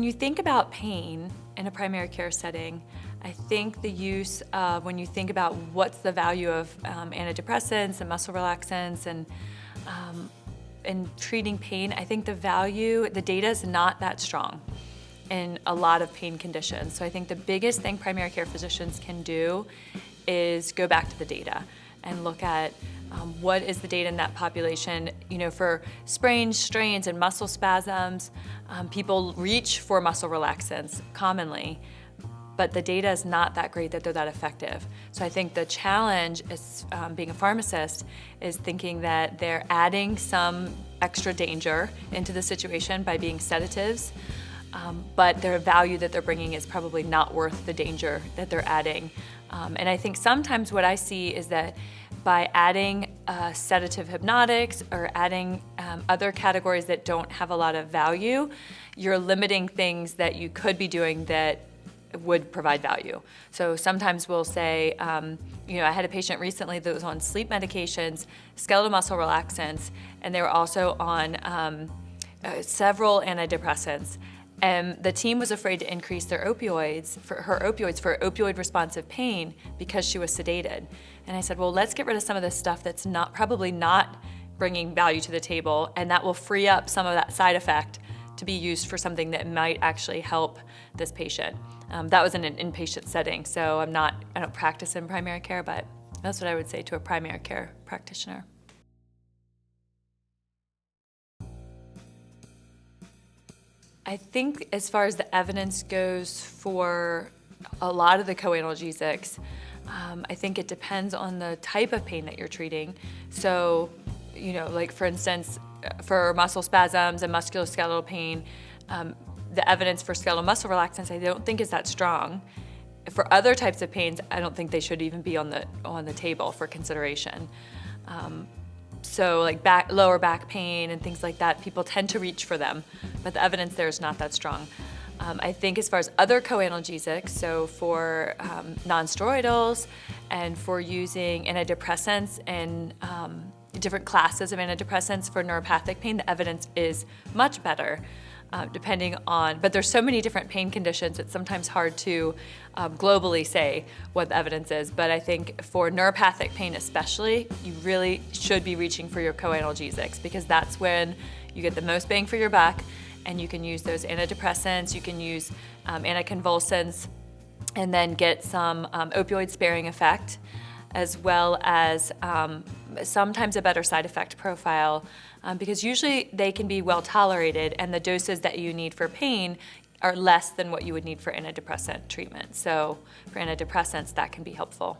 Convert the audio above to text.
when you think about pain in a primary care setting, I think the use of, when you think about what's the value of antidepressants and muscle relaxants and treating pain, I think the data is not that strong in a lot of pain conditions. So I think the biggest thing primary care physicians can do is go back to the data and look at what is the data in that population. You know, for sprains, strains, and muscle spasms, people reach for muscle relaxants commonly, but the data is not that great that they're that effective. So I think the challenge is, being a pharmacist, is thinking that they're adding some extra danger into the situation by being sedatives, but their value that they're bringing is probably not worth the danger that they're adding. And I think sometimes what I see is that by adding sedative hypnotics or adding other categories that don't have a lot of value, you're limiting things that you could be doing that would provide value. So sometimes we'll say, you know, I had a patient recently that was on sleep medications, skeletal muscle relaxants, and they were also on several antidepressants. And the team was afraid to increase their opioids for opioid responsive pain because she was sedated. And I said, well, let's get rid of some of this stuff that's probably not bringing value to the table, and that will free up some of that side effect to be used for something that might actually help this patient. That was in an inpatient setting, so I don't practice in primary care, but that's what I would say to a primary care practitioner. I think as far as the evidence goes for a lot of the co-analgesics, I think it depends on the type of pain that you're treating. So, you know, like for instance, for muscle spasms and musculoskeletal pain, the evidence for skeletal muscle relaxants I don't think is that strong. For other types of pains, I don't think they should even be on the table for consideration. So like lower back pain and things like that, people tend to reach for them, but the evidence there is not that strong. I think as far as other co-analgesics, so for non-steroidals and for using antidepressants and different classes of antidepressants for neuropathic pain, the evidence is much better. Depending on, but there's so many different pain conditions, it's sometimes hard to globally say what the evidence is. But I think for neuropathic pain especially, you really should be reaching for your co-analgesics because that's when you get the most bang for your buck, and you can use those antidepressants, you can use anticonvulsants, and then get some opioid sparing effect, as well as sometimes a better side effect profile, because usually they can be well tolerated and the doses that you need for pain are less than what you would need for antidepressant treatment. So for antidepressants, that can be helpful.